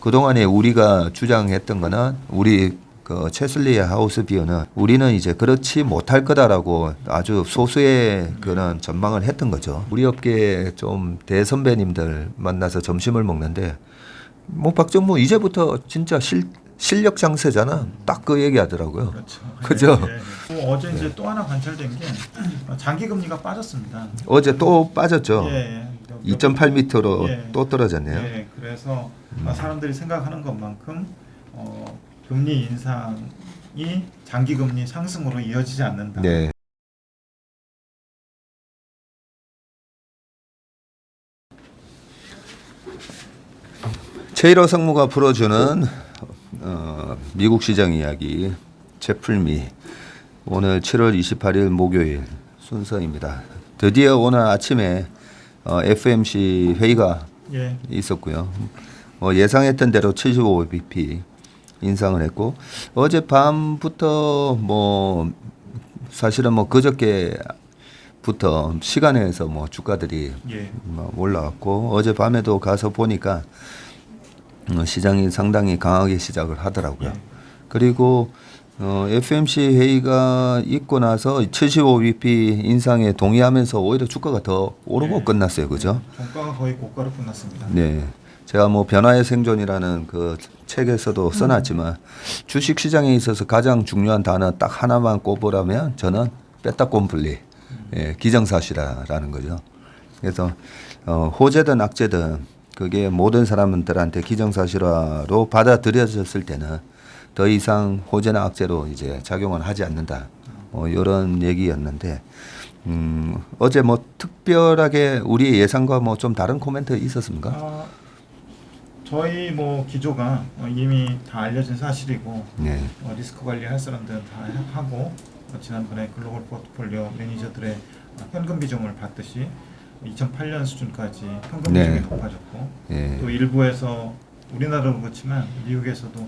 그동안에 우리가 주장했던 거는 우리 그 채슬리 하우스비어는 우리는 이제 그렇지 못할 거다라고 아주 소수의 그런 전망을 했던 거죠. 우리 업계 좀 대선배님들 만나서 점심을 먹는데 뭐 박정무 이제부터 진짜 실력 장세잖아. 딱 그 얘기하더라고요. 그렇죠. 그죠? 예, 예. 어제 이제 또 하나 관찰된 게 장기 금리가 빠졌습니다. 어제 또 빠졌죠. 예, 예. 2.8m로 예. 또 떨어졌네요. 예, 그래서 사람들이 생각하는 것만큼 금리 인상이 장기 금리 상승으로 이어지지 않는다. 네. 체이러 상무가 풀어주는 미국 시장 이야기 채플미 오늘 7월 28일 목요일 순서입니다. 드디어 오늘 아침에 FMC 회의가 예. 있었고요. 예상했던 대로 75bp 인상을 했고 어젯밤부터 뭐 사실은 뭐 그저께부터 시간에서 뭐 주가들이 예. 올라왔고 어젯밤에도 가서 보니까 시장이 상당히 강하게 시작을 하더라고요. 예. 그리고 FMC 회의가 있고 나서 75bp 인상에 동의하면서 오히려 주가가 더 오르고 예. 끝났어요. 그죠? 종가가 거의 고가로 끝났습니다. 네. 제가 뭐 변화의 생존이라는 그 책에서도 써놨지만 주식 시장에 있어서 가장 중요한 단어 딱 하나만 꼽으라면 저는 빼따꼼블리 기정사실화라는 거죠. 그래서 호재든 악재든 그게 모든 사람들한테 기정사실화로 받아들여졌을 때는 더 이상 호재나 악재로 이제 작용은 하지 않는다. 이런 얘기였는데 어제 뭐 특별하게 우리 예상과 뭐 좀 다른 코멘트 있었습니까? 저희 뭐 기조가 이미 다 알려진 사실이고 네. 리스크 관리할 사람들은 다 하고 지난번에 글로벌 포트폴리오 매니저들의 현금 비중을 봤듯이 2008년 수준까지 현금 네. 비중이 높아졌고 네. 또 일부에서 우리나라도 그렇지만 미국에서도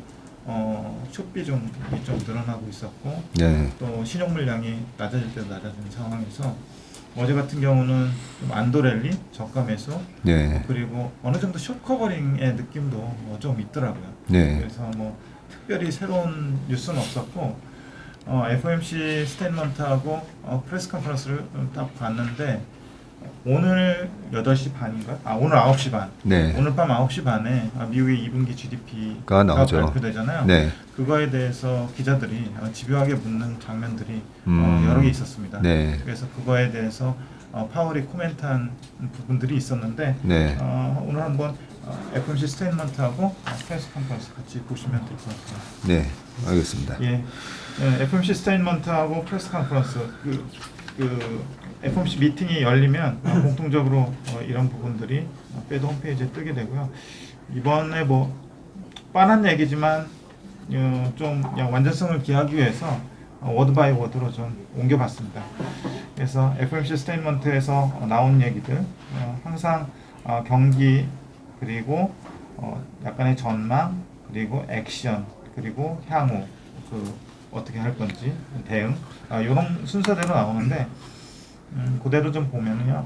숏 비중이 좀 늘어나고 있었고 네. 또 신용 물량이 낮아질 때도 낮아지는 상황에서 어제 같은 경우는 좀 안도랠리, 저가 매수, 네. 그리고 어느 정도 숏 커버링의 느낌도 좀 있더라고요. 네. 그래서 뭐 특별히 새로운 뉴스는 없었고 FOMC 스테이트먼트하고 프레스 컨퍼런스를 딱 봤는데 오늘 8시 반인가? 오늘 9시 반. 네. 오늘 밤 9시 반에 미국의 2분기 GDP가 나오죠. 발표되잖아요. 네. 그거에 대해서 기자들이 집요하게 묻는 장면들이 여러 개 있었습니다. 네. 그래서 그거에 대해서 파월이 코멘트한 부분들이 있었는데 네. 오늘 한번 FOMC 스테이트먼트하고 프레스 컨퍼런스 같이 보시면 될 것 같아요. 네. 알겠습니다. 예, FOMC 스테이트먼트하고 프레스 컨퍼런스 FOMC 미팅이 열리면 공통적으로 이런 부분들이 페드 홈페이지에 뜨게 되고요. 이번에 뭐 뻔한 얘기지만 좀 완전성을 기하기 위해서 워드 바이 워드로 좀 옮겨봤습니다. 그래서 FOMC 스테이트먼트에서 나온 얘기들 항상 경기 그리고 약간의 전망 그리고 액션 그리고 향후 어떻게 할 건지 대응 이런 순서대로 나오는데 그대로 좀 보면요.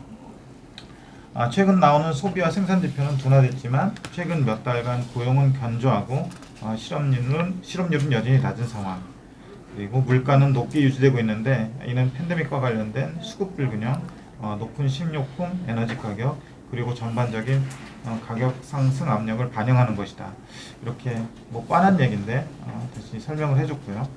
최근 나오는 소비와 생산 지표는 둔화됐지만 최근 몇 달간 고용은 견조하고 실업률은 여전히 낮은 상황. 그리고 물가는 높게 유지되고 있는데 이는 팬데믹과 관련된 수급 불균형, 높은 식료품, 에너지 가격 그리고 전반적인 가격 상승 압력을 반영하는 것이다. 이렇게 뭐 뻔한 얘기인데 다시 설명을 해줬고요.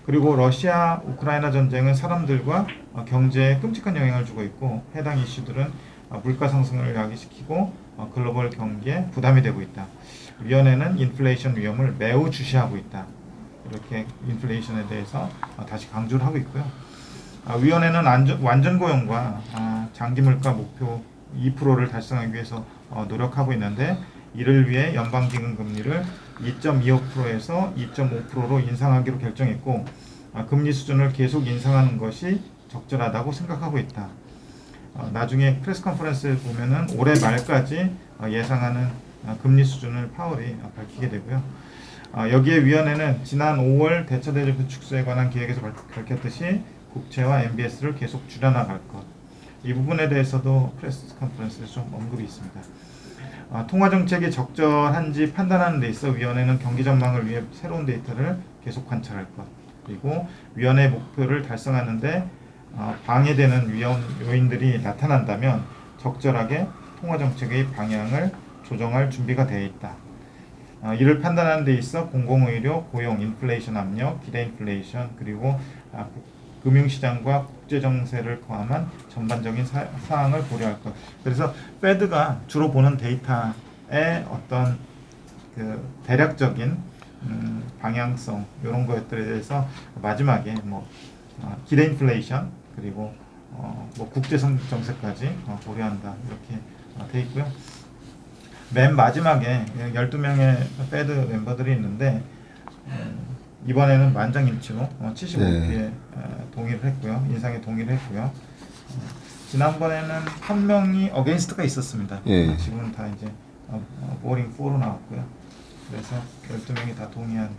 그리고 러시아 우크라이나 전쟁은 사람들과 경제에 끔찍한 영향을 주고 있고 해당 이슈들은 물가 상승을 야기시키고 글로벌 경기에 부담이 되고 있다. 위원회는 인플레이션 위험을 매우 주시하고 있다. 이렇게 인플레이션에 대해서 다시 강조를 하고 있고요. 위원회는 완전 고용과 장기 물가 목표 2%를 달성하기 위해서 노력하고 있는데 이를 위해 연방기금 금리를 2.25%에서 2.5%로 인상하기로 결정했고 금리 수준을 계속 인상하는 것이 적절하다고 생각하고 있다. 나중에 프레스 컨퍼런스에 보면은 올해 말까지 예상하는 금리 수준을 파월이 밝히게 되고요. 여기에 위원회는 지난 5월 대차대조표 축소에 관한 계획에서 밝혔듯이 국채와 MBS를 계속 줄여나갈 것. 이 부분에 대해서도 프레스 컨퍼런스에서 좀 언급이 있습니다. 통화 정책이 적절한지 판단하는 데 있어 위원회는 경기 전망을 위해 새로운 데이터를 계속 관찰할 것. 그리고 위원회 목표를 달성하는데 방해되는 위험 요인들이 나타난다면 적절하게 통화 정책의 방향을 조정할 준비가 되어 있다. 이를 판단하는 데 있어 공공의료, 고용, 인플레이션 압력, 기대 인플레이션, 그리고 금융시장과 국제정세를 포함한 전반적인 사항을 고려할 것. 그래서 페드가 주로 보는 데이터의 어떤 그 대략적인 방향성 이런 것들에 대해서 마지막에 기대 인플레이션 그리고 뭐 국제정세까지 고려한다 이렇게 돼 있고요. 맨 마지막에 12명의 페드 멤버들이 있는데 이번에는 만장일치로 75표에 동의를 했고요. 인상에 동의를 했고요. 지난번에는 한 명이 어게인스트가 있었습니다. 예. 지금은 다 이제 보링 4로 나왔고요. 그래서 12명이 다 동의한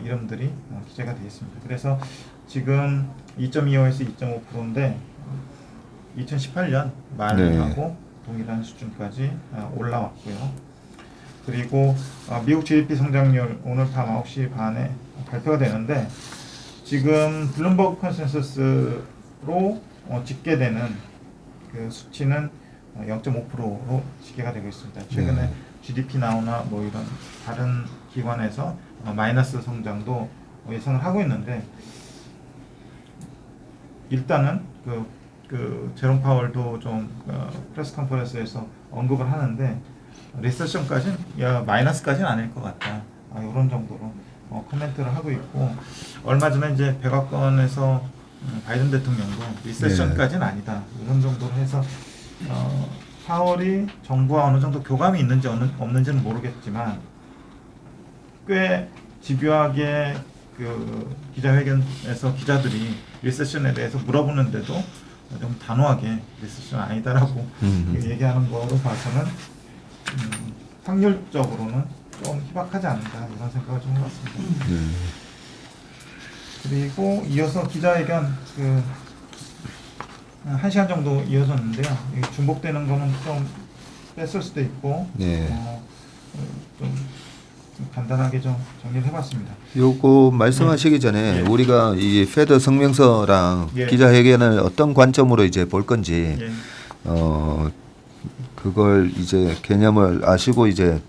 이름들이 기재가 되어 있습니다. 그래서 지금 2.25에서 2.5%인데 2018년 말하고 동일한 수준까지 올라왔고요. 그리고 미국 GDP 성장률 오늘 밤 9시 반에 발표가 되는데 지금 블룸버그 컨센서스로 집계되는 그 수치는 0.5%로 집계가 되고 있습니다. 최근에 GDP 나오나 뭐 이런 다른 기관에서 마이너스 성장도 예상을 하고 있는데 일단은 그 제롬 파월도 좀 프레스 컨퍼런스에서 언급을 하는데 리세션까지는 마이너스까지는 아닐 것 같다. 이런 정도로 코멘트를 하고 있고 얼마 전에 이제 백악관에서 바이든 대통령도 리세션까지는 아니다. 이런 정도로 해서 파월이 정부와 어느 정도 교감이 있는지 없는지는 모르겠지만 꽤 집요하게 그 기자회견에서 기자들이 리세션에 대해서 물어보는데도 좀 단호하게 리세션 아니다라고 얘기하는 거로 봐서는 확률적으로는 좀 희박하지 않는다 이런 생각을 좀 해봤습니다. 그리고 이어서 기자회견 1시간 정도 이어졌는데요. 중복되는 거는 좀 뺐을 수도 있고 좀 간단하게 좀 정리를 해봤습니다. 요거 말씀하시기 전에 우리가 이 페드 성명서랑 예. 기자회견을 어떤 관점으로 이제 볼 건지 예. 그걸 이제 개념을 아시고 이제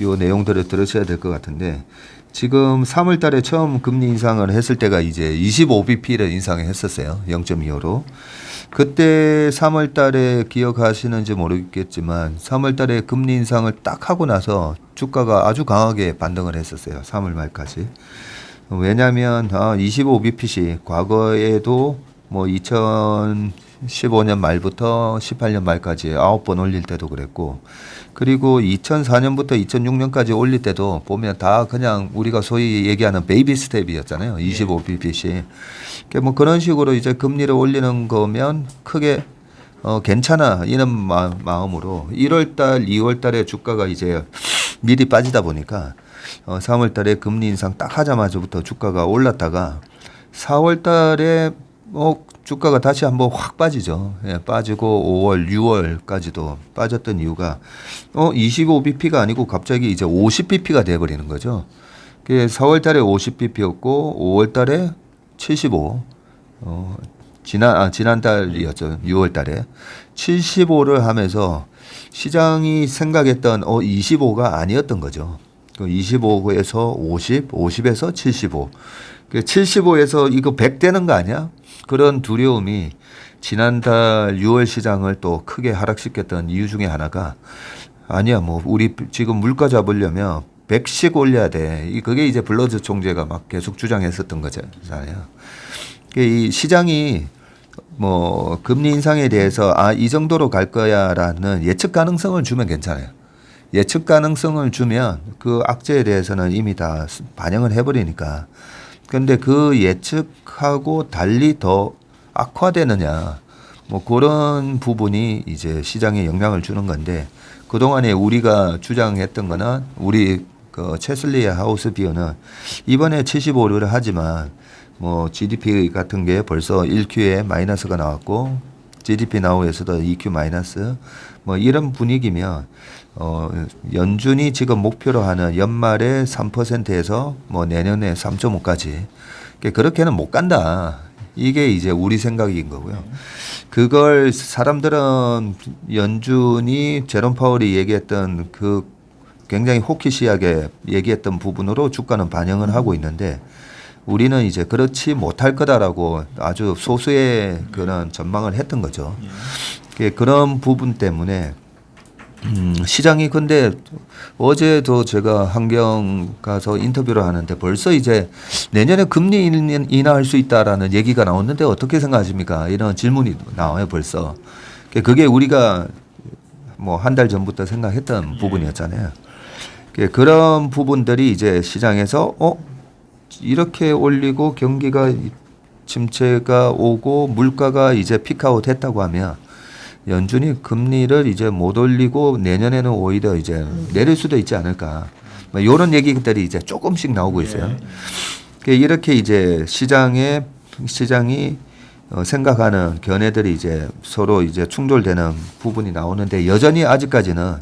요 내용들을 들으셔야 될 것 같은데 지금 3월 달에 처음 금리 인상을 했을 때가 이제 25bp를 인상했었어요. 0.25로. 그때 3월 달에 기억하시는지 모르겠지만 3월 달에 금리 인상을 딱 하고 나서 주가가 아주 강하게 반등을 했었어요. 3월 말까지. 왜냐하면 25bp씩 과거에도 뭐 2015년 말부터 18년 말까지 9번 올릴 때도 그랬고 그리고 2004년부터 2006년까지 올릴 때도 보면 다 그냥 우리가 소위 얘기하는 베이비 스텝이었잖아요. 25bp씩. 뭐 그런 식으로 이제 금리를 올리는 거면 크게 괜찮아 이런 마음으로 1월달, 2월달에 주가가 이제 미리 빠지다 보니까 3월달에 금리 인상 딱 하자마자부터 주가가 올랐다가 4월달에 주가가 다시 한번 확 빠지죠. 빠지고 5월, 6월까지도 빠졌던 이유가 25bp가 아니고 갑자기 이제 50bp가 돼버리는 거죠. 4월달에 50bp였고 5월달에 75. 지난달이었죠. 6월달에 75를 하면서 시장이 생각했던 25가 아니었던 거죠. 25에서 50, 50에서 75. 75에서 이거 100 되는 거 아니야? 그런 두려움이 지난달 6월 시장을 또 크게 하락시켰던 이유 중에 하나가 아니야 뭐 우리 지금 물가 잡으려면 100씩 올려야 돼. 그게 이제 블러드 총재가 막 계속 주장했었던 거잖아요. 이 시장이 뭐 금리 인상에 대해서 이 정도로 갈 거야라는 예측 가능성을 주면 괜찮아요. 예측 가능성을 주면 그 악재에 대해서는 이미 다 반영을 해버리니까. 그런데 그 예측하고 달리 더 악화되느냐, 뭐 그런 부분이 이제 시장에 영향을 주는 건데 그동안에 우리가 주장했던 거는 우리 그 체슬리 하우스 비어는 이번에 75를 하지만 뭐 GDP 같은 게 벌써 1Q에 마이너스가 나왔고 GDP 나우에서도 2Q 마이너스 뭐 이런 분위기면 연준이 지금 목표로 하는 연말에 3%에서 뭐 내년에 3.5까지 그렇게는 못 간다. 이게 이제 우리 생각인 거고요. 그걸 사람들은 연준이 제롬 파월이 얘기했던 그 굉장히 호키시하게 얘기했던 부분으로 주가는 반영을 하고 있는데 우리는 이제 그렇지 못할 거다라고 아주 소수의 그런 전망을 했던 거죠. 그런 부분 때문에 시장이 근데 어제도 제가 한경 가서 인터뷰를 하는데 벌써 이제 내년에 금리 인하할 수 있다라는 얘기가 나오는데 어떻게 생각하십니까? 이런 질문이 나와요 벌써. 그게 우리가 뭐 한 달 전부터 생각했던 부분이었잖아요. 그런 부분들이 이제 시장에서 이렇게 올리고 경기가 침체가 오고 물가가 이제 피크아웃 했다고 하면 연준이 금리를 이제 못 올리고 내년에는 오히려 이제 내릴 수도 있지 않을까. 이런 얘기들이 이제 조금씩 나오고 있어요. 이렇게 이제 시장이 생각하는 견해들이 이제 서로 이제 충돌되는 부분이 나오는데 여전히 아직까지는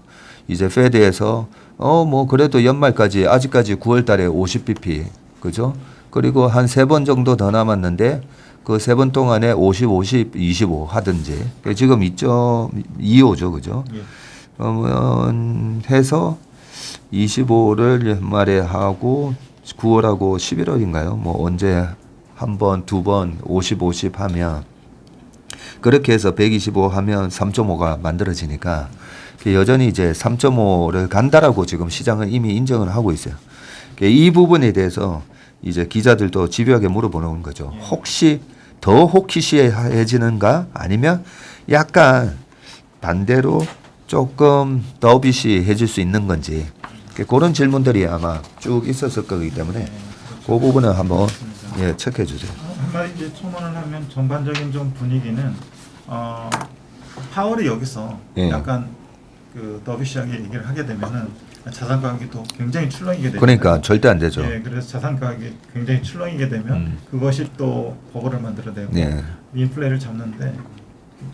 이제 페드에서 뭐 그래도 연말까지 아직까지 9월 달에 50bp 그죠? 그리고 한 3번 정도 더 남았는데 그 3번 동안에 50, 50, 25 하든지 지금 2.25죠, 그죠? 해서 25를 연말에 하고 9월하고 11월인가요? 뭐 언제 한 번, 두 번, 50, 50 하면 그렇게 해서 125 하면 3.5가 만들어지니까 여전히 이제 3.5를 간다라고 지금 시장은 이미 인정을 하고 있어요. 이 부분에 대해서 이제 기자들도 집요하게 물어보는 거죠. 혹시 더 호키시해지는가 아니면 약간 반대로 조금 더비시해질 수 있는 건지 그런 질문들이 아마 쭉 있었을 거기 때문에 그 부분은 한번 체크해 주세요. 한마디 이제 첨언을 하면 전반적인 좀 분위기는 파월이 여기서 약간 그 더비시하게 얘기를 하게 되면은 자산 가격이 또 굉장히 출렁이게 되죠. 그러니까 절대 안 되죠. 그래서 자산 가격이 굉장히 출렁이게 되면 그것이 또 버블을 만들어내고 인플레를 잡는데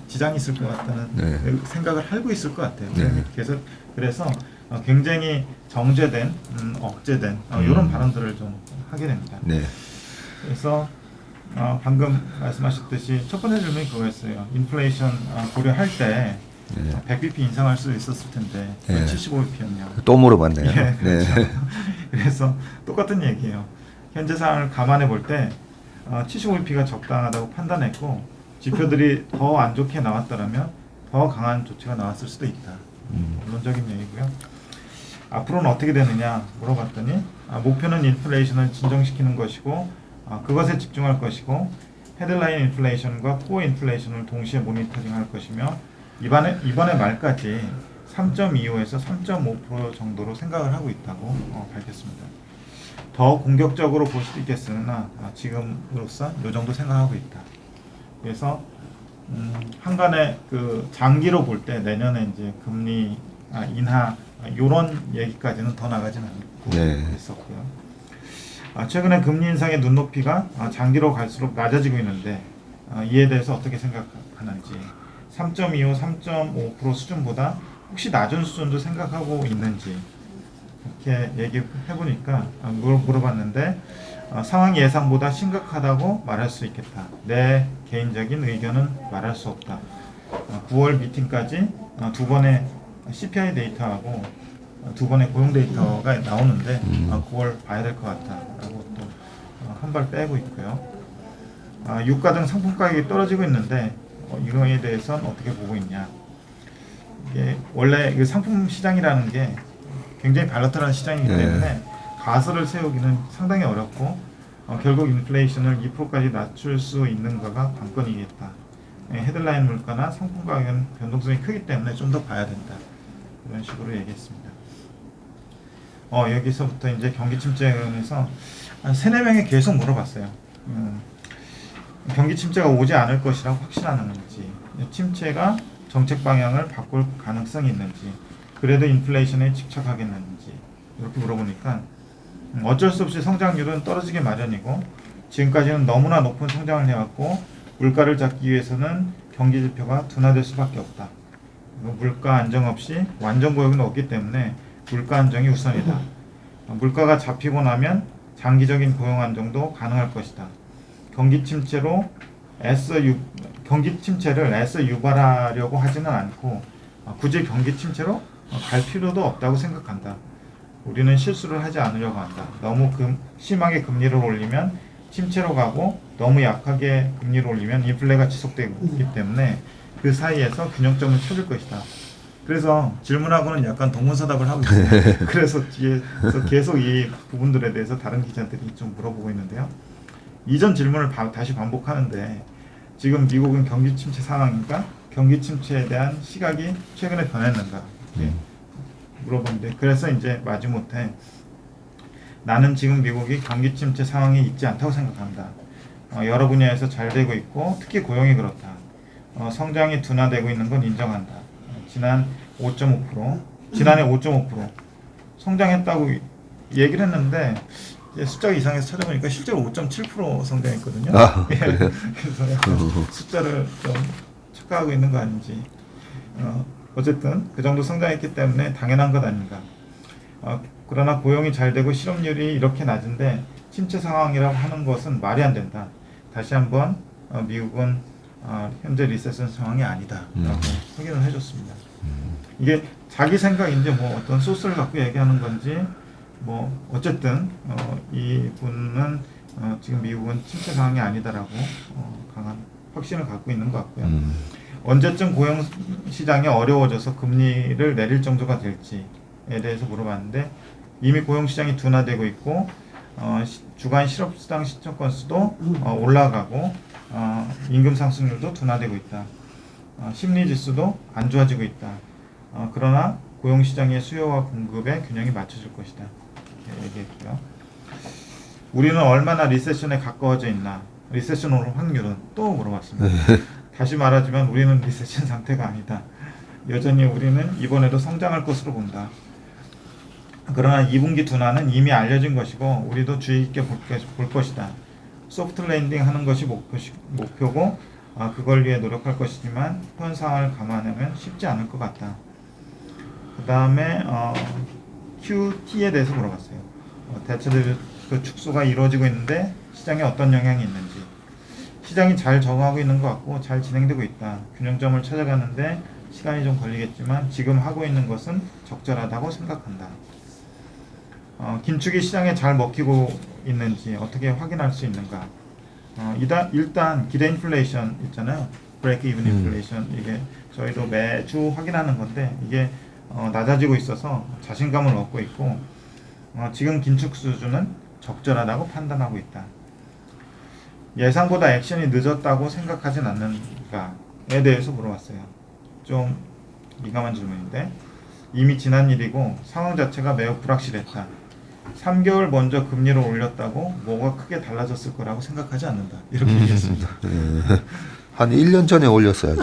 지장이 있을 것 같다는 생각을 하고 있을 것 같아요. 그래서 굉장히 정제된, 억제된 이런 발언들을 좀 하게 됩니다. 그래서 방금 말씀하셨듯이 첫 번째 질문이 그거였어요. 인플레이션 고려할 때 100bp 인상할 수 있었을 텐데 75bp였냐. 또 물어봤네요. 그렇죠. 그래서 똑같은 얘기예요. 현재 상황을 감안해 볼 때 75bp가 적당하다고 판단했고 지표들이 더 안 좋게 나왔더라면 더 강한 조치가 나왔을 수도 있다. 원론적인 얘기고요. 앞으로는 어떻게 되느냐 물어봤더니 목표는 인플레이션을 진정시키는 것이고 그것에 집중할 것이고 헤드라인 인플레이션과 코어 인플레이션을 동시에 모니터링할 것이며 이번에 말까지 3.25에서 3.5% 정도로 생각을 하고 있다고 밝혔습니다. 더 공격적으로 볼 수도 있겠으나 지금으로서 이 정도 생각하고 있다. 그래서 한간에 그 장기로 볼 때 내년에 이제 금리 인하 이런 얘기까지는 더 나가지는 않고 있었고요. 최근에 금리 인상의 눈높이가 장기로 갈수록 낮아지고 있는데 이에 대해서 어떻게 생각하는지 3.25, 3.5% 수준보다 혹시 낮은 수준도 생각하고 있는지 이렇게 얘기해 보니까 물어봤는데 상황 예상보다 심각하다고 말할 수 있겠다. 내 개인적인 의견은 말할 수 없다. 9월 미팅까지 두 번의 CPI 데이터하고 두 번의 고용 데이터가 나오는데 9월 봐야 될 것 같다라고 또 한 발 빼고 있고요. 유가 등 상품 가격이 떨어지고 있는데 이거에 대해서는 어떻게 보고 있냐. 이게 원래 그 상품 시장이라는 게 굉장히 발라탈한 시장이기 때문에 가설을 세우기는 상당히 어렵고 결국 인플레이션을 2%까지 낮출 수 있는가가 관건이겠다. 헤드라인 물가나 상품 가격은 변동성이 크기 때문에 좀 더 봐야 된다. 이런 식으로 얘기했습니다. 여기서부터 이제 경기 침체에 관해서 한 3-4명이 계속 물어봤어요. 경기 침체가 오지 않을 것이라고 확신하는지, 침체가 정책 방향을 바꿀 가능성이 있는지, 그래도 인플레이션에 집착하겠는지 이렇게 물어보니까 어쩔 수 없이 성장률은 떨어지기 마련이고 지금까지는 너무나 높은 성장을 해왔고 물가를 잡기 위해서는 경기 지표가 둔화될 수밖에 없다. 물가 안정 없이 완전 고용은 없기 때문에 물가 안정이 우선이다. 물가가 잡히고 나면 장기적인 고용 안정도 가능할 것이다. 경기 침체를 애써 유발하려고 하지는 않고 굳이 경기 침체로 갈 필요도 없다고 생각한다. 우리는 실수를 하지 않으려고 한다. 너무 심하게 금리를 올리면 침체로 가고 너무 약하게 금리를 올리면 인플레가 지속되기 때문에 그 사이에서 균형점을 찾을 것이다. 그래서 질문하고는 약간 동문서답을 하고 있습니다. 그래서 뒤에서 계속 이 부분들에 대해서 다른 기자들이 좀 물어보고 있는데요. 이전 질문을 다시 반복하는데 지금 미국은 경기 침체 상황인가? 경기 침체에 대한 시각이 최근에 변했는가? 이렇게 물어보는데 그래서 이제 마지못해 나는 지금 미국이 경기 침체 상황에 있지 않다고 생각한다. 여러 분야에서 잘 되고 있고 특히 고용이 그렇다. 성장이 둔화되고 있는 건 인정한다. 지난해 5.5% 성장했다고 얘기를 했는데 숫자가 이상해서 찾아보니까 실제로 5.7% 성장했거든요. 그래서 숫자를 좀 착각하고 있는 거 아닌지. 어쨌든 그 정도 성장했기 때문에 당연한 것 아닌가. 그러나 고용이 잘 되고 실업률이 이렇게 낮은데 침체 상황이라고 하는 것은 말이 안 된다. 다시 한번 미국은 현재 리세션 상황이 아니다 라고 확인을 해줬습니다. 이게 자기 생각인지 뭐 어떤 소스를 갖고 얘기하는 건지 뭐 어쨌든 이분은 지금 미국은 침체 상황이 아니다라고 강한 확신을 갖고 있는 것 같고요. 언제쯤 고용 시장이 어려워져서 금리를 내릴 정도가 될지에 대해서 물어봤는데 이미 고용 시장이 둔화되고 있고 주간 실업수당 신청 건수도 올라가고 임금 상승률도 둔화되고 있다. 심리 지수도 안 좋아지고 있다. 그러나 고용 시장의 수요와 공급의 균형이 맞춰질 것이다. 이렇게 얘기했고요. 우리는 얼마나 리세션에 가까워져 있나? 리세션 올 확률은 또 물어봤습니다. 다시 말하지만 우리는 리세션 상태가 아니다. 여전히 우리는 이번에도 성장할 것으로 본다. 그러나 2분기 둔화는 이미 알려진 것이고 우리도 주의 깊게 볼 것이다. 소프트 랜딩 하는 것이 목표고 그걸 위해 노력할 것이지만 현 상황을 감안하면 쉽지 않을 것 같다. 그 다음에 QT에 대해서 물어봤어요. 대체적으로 그 축소가 이루어지고 있는데 시장에 어떤 영향이 있는지. 시장이 잘 적응하고 있는 것 같고 잘 진행되고 있다. 균형점을 찾아가는데 시간이 좀 걸리겠지만 지금 하고 있는 것은 적절하다고 생각한다. 긴축이 시장에 잘 먹히고 있는지 어떻게 확인할 수 있는가. 일단 기대 인플레이션 있잖아요. 브레이크 이븐 인플레이션 이게 저희도 매주 확인하는 건데 이게 낮아지고 있어서 자신감을 얻고 있고 지금 긴축 수준은 적절하다고 판단하고 있다. 예상보다 액션이 늦었다고 생각하진 않는가에 대해서 물어봤어요. 좀 민감한 질문인데 이미 지난 일이고 상황 자체가 매우 불확실했다. 3개월 먼저 금리를 올렸다고 뭐가 크게 달라졌을 거라고 생각하지 않는다. 이렇게 얘기했습니다. 한 1년 전에 올렸어야죠.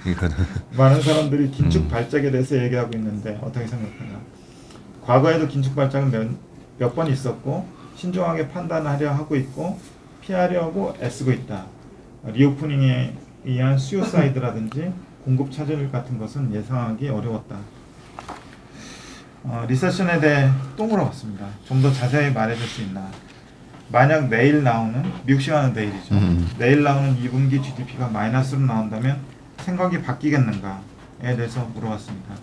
이거는. 많은 사람들이 긴축 발작에 대해서 얘기하고 있는데 어떻게 생각하나? 과거에도 긴축 발작은 몇 번 있었고 신중하게 판단하려 하고 있고 피하려고 애쓰고 있다. 리오프닝에 의한 수요 사이드라든지 공급 차질 같은 것은 예상하기 어려웠다. 리세션에 대해 또 물어봤습니다. 좀 더 자세히 말해줄 수 있나? 만약 내일 나오는 미국 시간은 내일이죠. 내일 나오는 2분기 GDP가 마이너스로 나온다면 생각이 바뀌겠는가에 대해서 물어봤습니다.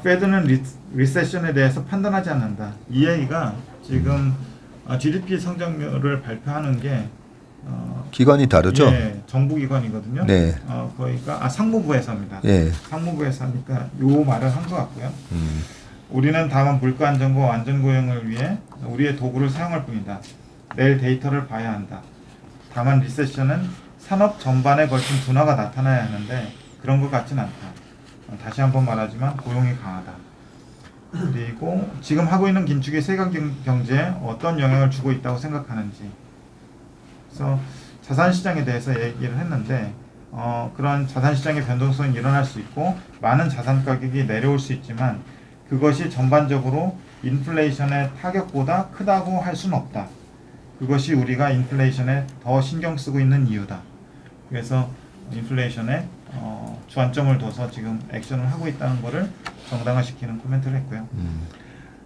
페드는 리세션에 대해서 판단하지 않는다. 이 얘기가 지금 GDP 성장률을 발표하는 게 기관이 다르죠? 예, 정부 기관이거든요. 네. 거기가 상무부에서 합니다. 예. 상무부에서 하니까 요 말을 한 것 같고요. 우리는 다만 물가 안정과 완전 고용을 위해 우리의 도구를 사용할 뿐이다. 내일 데이터를 봐야 한다. 다만 리세션은 산업 전반에 걸친 둔화가 나타나야 하는데 그런 것 같진 않다. 다시 한번 말하지만 고용이 강하다. 그리고 지금 하고 있는 긴축이 세계 경제에 어떤 영향을 주고 있다고 생각하는지. 그래서 자산 시장에 대해서 얘기를 했는데 그런 자산 시장의 변동성이 일어날 수 있고 많은 자산 가격이 내려올 수 있지만 그것이 전반적으로 인플레이션의 타격보다 크다고 할 수는 없다. 그것이 우리가 인플레이션에 더 신경 쓰고 있는 이유다. 그래서 인플레이션의 주안점을 둬서 지금 액션을 하고 있다는 것을 정당화시키는 코멘트를 했고요.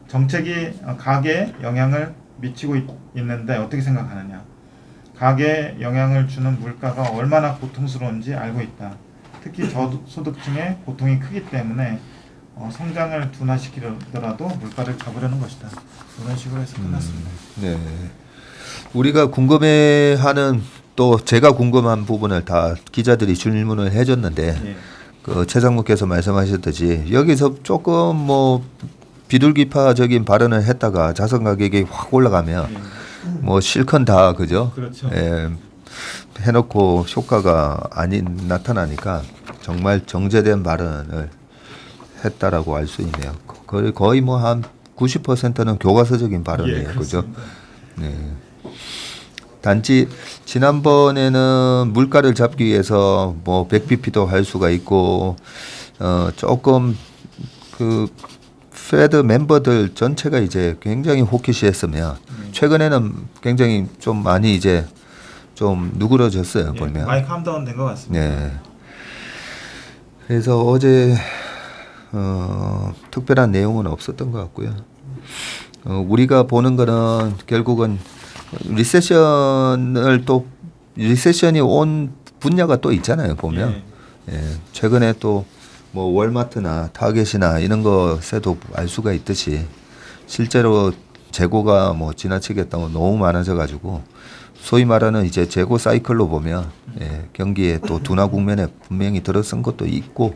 정책이 가계에 영향을 미치고 있는데 어떻게 생각하느냐. 가계에 영향을 주는 물가가 얼마나 고통스러운지 알고 있다. 특히 저소득층의 고통이 크기 때문에 성장을 둔화시키더라도 물가를 잡으려는 것이다. 이런 식으로 해서 끝났습니다. 네. 우리가 궁금해하는 또 제가 궁금한 부분을 다 기자들이 질문을 해줬는데 예. 그 최상무께서 말씀하셨듯이 여기서 조금 뭐 비둘기파적인 발언을 했다가 자산 가격이 확 올라가면 뭐 실컷 다 그죠? 그렇죠. 예, 해놓고 효과가 아닌 나타나니까 정말 정제된 발언을 했다라고 알 수 있네요. 거의 뭐 한 90%는 교과서적인 발언이에요, 예, 그죠? 그렇습니다. 네. 단지 지난번에는 물가를 잡기 위해서 뭐 100bp도 할 수가 있고 조금 그 페드 멤버들 전체가 이제 굉장히 호키시했으면 최근에는 굉장히 좀 많이 이제 좀 누그러졌어요, 보면. 많이 캄다운 된 것 같습니다. 네. 그래서 어제 특별한 내용은 없었던 것 같고요. 우리가 보는 거는 결국은 리세션이 온 분야가 또 있잖아요, 보면. 예, 최근에 또 뭐 월마트나 타겟이나 이런 것에도 알 수가 있듯이 실제로 재고가 뭐 지나치게 너무 많아져 가지고 소위 말하는 이제 재고 사이클로 보면 경기에 또 둔화 국면에 분명히 들어선 것도 있고,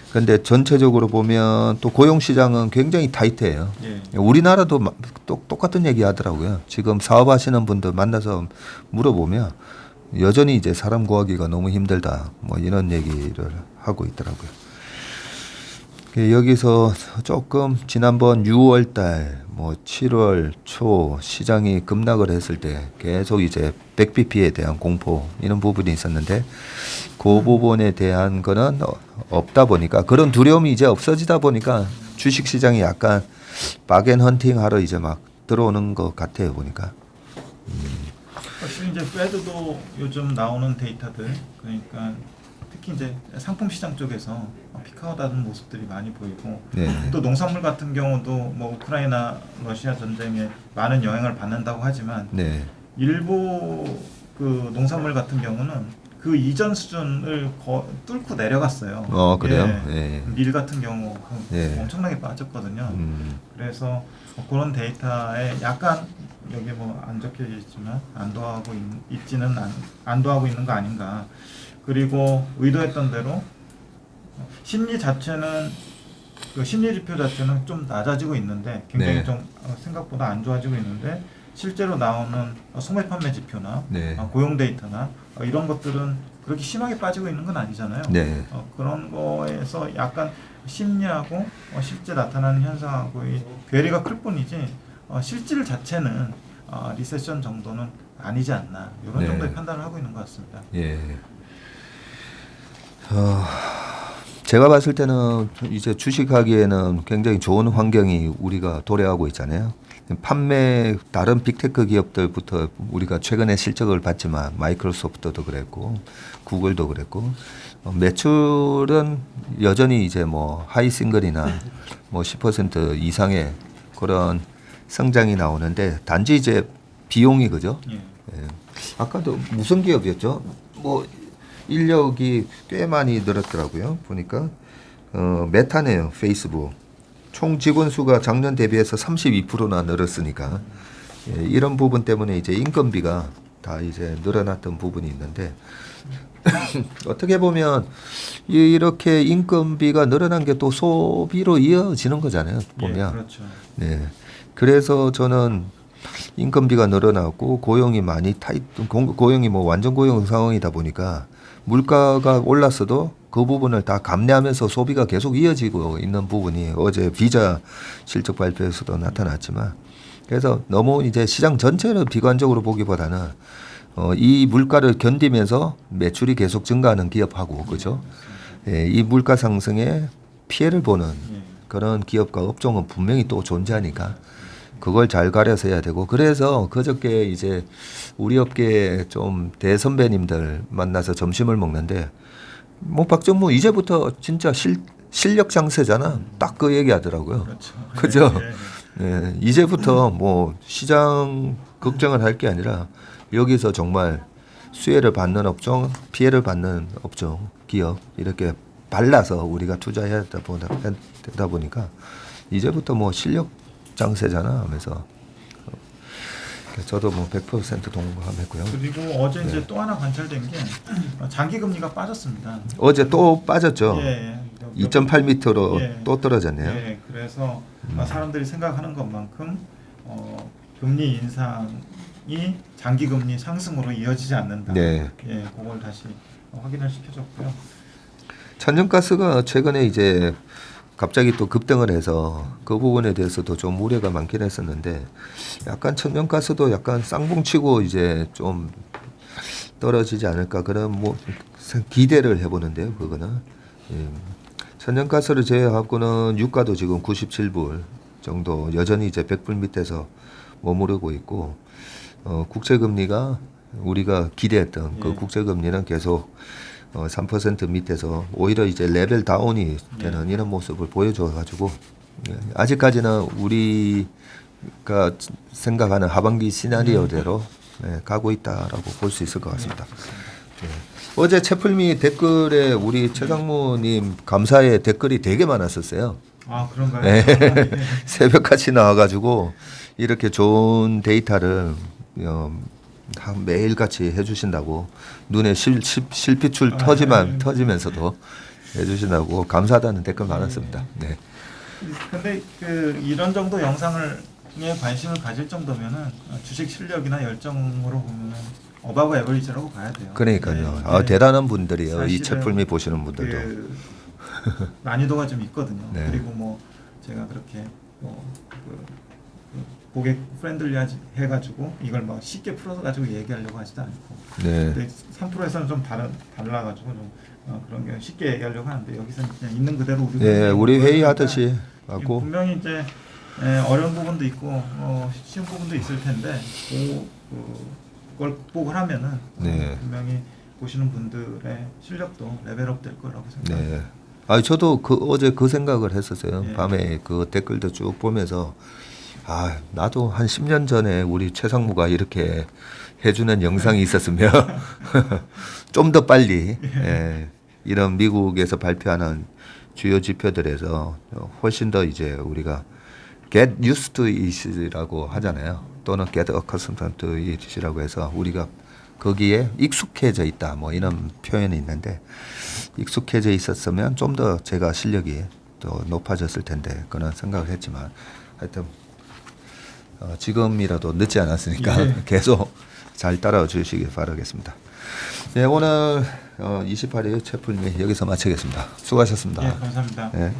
그런데 전체적으로 보면 또 고용 시장은 굉장히 타이트해요. 우리나라도 똑같은 얘기 하더라고요. 지금 사업하시는 분들 만나서 물어보면 여전히 이제 사람 구하기가 너무 힘들다, 뭐 이런 얘기를 하고 있더라고요. 여기서 조금 지난번 6월달 뭐 7월 초 시장이 급락을 했을 때 계속 이제 100bp에 대한 공포 이런 부분이 있었는데 그 부분에 대한 거는 없다 보니까, 그런 두려움이 이제 없어지다 보니까 주식 시장이 약간 바겐 헌팅 하러 이제 막 들어오는 것 같아요, 보니까. 확실히 이제 페드도 요즘 나오는 데이터들, 그러니까 특히 이제 상품 시장 쪽에서 피크아웃하는 모습들이 많이 보이고, 네. 또 농산물 같은 경우도 뭐 우크라이나 러시아 전쟁에 많은 영향을 받는다고 하지만 네. 일부 그 농산물 같은 경우는 그 이전 수준을 뚫고 내려갔어요. 그래요? 예. 밀 같은 경우 엄청나게 빠졌거든요. 그래서 그런 데이터에 약간 여기 뭐 안 적혀 있지만 안도하고 있는 거 아닌가. 그리고 의도했던 대로 심리 자체는 그 심리 지표 자체는 좀 낮아지고 있는데 굉장히 좀 생각보다 안 좋아지고 있는데, 실제로 나오는 소매 판매 지표나 고용 데이터나 이런 것들은 그렇게 심하게 빠지고 있는 건 아니잖아요. 그런 거에서 약간 심리하고 실제 나타나는 현상하고의 괴리가 클 뿐이지 실질 자체는 리세션 정도는 아니지 않나, 이런 정도의 판단을 하고 있는 것 같습니다. 예. 제가 봤을 때는 이제 주식하기에는 굉장히 좋은 환경이 우리가 도래하고 있잖아요. 다른 빅테크 기업들부터 우리가 최근에 실적을 봤지만 마이크로소프트도 그랬고 구글도 그랬고 매출은 여전히 이제 뭐 하이 싱글이나 뭐 10% 이상의 그런 성장이 나오는데, 단지 이제 비용이 그죠? 아까도 무슨 기업이었죠? 뭐 인력이 꽤 많이 늘었더라고요. 보니까 메타네요, 페이스북. 총 직원 수가 작년 대비해서 32%나 늘었으니까 이런 부분 때문에 이제 인건비가 다 이제 늘어났던 부분이 있는데 어떻게 보면 이렇게 인건비가 늘어난 게 또 소비로 이어지는 거잖아요, 보면. 그렇죠. 그래서 저는 인건비가 늘어나고 고용이 많이 고용이 뭐 완전 고용 상황이다 보니까 물가가 올랐어도 그 부분을 다 감내하면서 소비가 계속 이어지고 있는 부분이 어제 비자 실적 발표에서도 나타났지만, 그래서 너무 이제 시장 전체를 비관적으로 보기보다는 이 물가를 견디면서 매출이 계속 증가하는 기업하고 그죠? 이 물가 상승에 피해를 보는 그런 기업과 업종은 분명히 또 존재하니까 그걸 잘 가려서 해야 되고, 그래서 그저께 이제 우리 업계 좀 대선배님들 만나서 점심을 먹는데 뭐 박정무 이제부터 진짜 실력 장세잖아. 딱 그 얘기하더라고요. 그렇죠. 그죠? 예, 예. 네, 이제부터 뭐 시장 걱정을 할 게 아니라 여기서 정말 수혜를 받는 업종, 피해를 받는 업종, 기업 이렇게 발라서 우리가 투자해야 되다 보니까 이제부터 뭐 실력 장세잖아 하면서 저도 뭐 100% 동감했고요. 그리고 어제 네. 이제 또 하나 관찰된 게 장기 금리가 빠졌습니다. 어제 또 빠졌죠. 예, 예. 2.8m로 예. 또 떨어졌네요. 예, 그래서 사람들이 생각하는 것만큼 금리 인상이 장기 금리 상승으로 이어지지 않는다. 네. 예, 그걸 다시 확인을 시켜줬고요. 천연가스가 최근에 이제 갑자기 또 급등을 해서 그 부분에 대해서도 좀 우려가 많긴 했었는데 약간 천연가스도 약간 쌍봉치고 이제 좀 떨어지지 않을까 그런 뭐 기대를 해보는데요. 그거는 예. 천연가스를 제외하고는 유가도 지금 97불 정도 여전히 이제 100불 밑에서 머무르고 있고 국채금리가 우리가 기대했던 그 예. 국채금리는 계속 3% 밑에서 오히려 이제 레벨 다운이 되는 이런 모습을 보여줘가지고 아직까지는 우리가 생각하는 하반기 시나리오대로 가고 있다라고 볼 수 있을 것 같습니다. 네. 어제 채플미 댓글에 우리 최상무님 감사의 댓글이 되게 많았었어요. 아, 그런가요? 네. 예. 새벽같이 나와가지고 이렇게 좋은 데이터를 매일같이 해주신다고 눈에 실핏줄 터지면서도 해주신다고 감사하다는 댓글 많았습니다. 네. 근데 이런 정도 영상에 관심을 가질 정도면은 주식 실력이나 열정으로 보면은 어바브 에버리지라고 봐야 돼요. 그러니까요. 예, 예. 대단한 분들이에요. 이 사실은 채플미 보시는 분들도. 난이도가 좀 있거든요. 네. 그리고 뭐 제가 그렇게 고객 프렌들리 해가지고 이걸 막 쉽게 풀어서 가지고 얘기하려고 하지도 않고. 네. 근데 3%에서는 좀 달라가지고 좀 그런 게 쉽게 얘기하려고 하는데 여기서 그냥 있는 그대로 우리 회의하듯이 하고. 분명히 이제 어려운 부분도 있고 쉬운 부분도 있을 텐데 그걸 극복을 하면은 네. 분명히 보시는 분들의 실력도 레벨업 될 거라고 생각합니다. 네. 저도 어제 그 생각을 했었어요. 예. 밤에 그 댓글도 쭉 보면서 나도 한 10년 전에 우리 최상무가 이렇게 해주는 영상이 있었으면 좀 더 빨리 이런 미국에서 발표하는 주요 지표들에서 훨씬 더 이제 우리가 get used to it이라고 하잖아요. 또는 get accustomed to it이라고 해서 우리가 거기에 익숙해져 있다 뭐 이런 표현이 있는데 익숙해져 있었으면 좀 더 제가 실력이 더 높아졌을 텐데 그런 생각을 했지만 하여튼 지금이라도 늦지 않았으니까 계속 잘 따라와 주시기 바라겠습니다. 네, 오늘 28일 채플미 여기서 마치겠습니다. 수고하셨습니다. 예, 감사합니다. 네.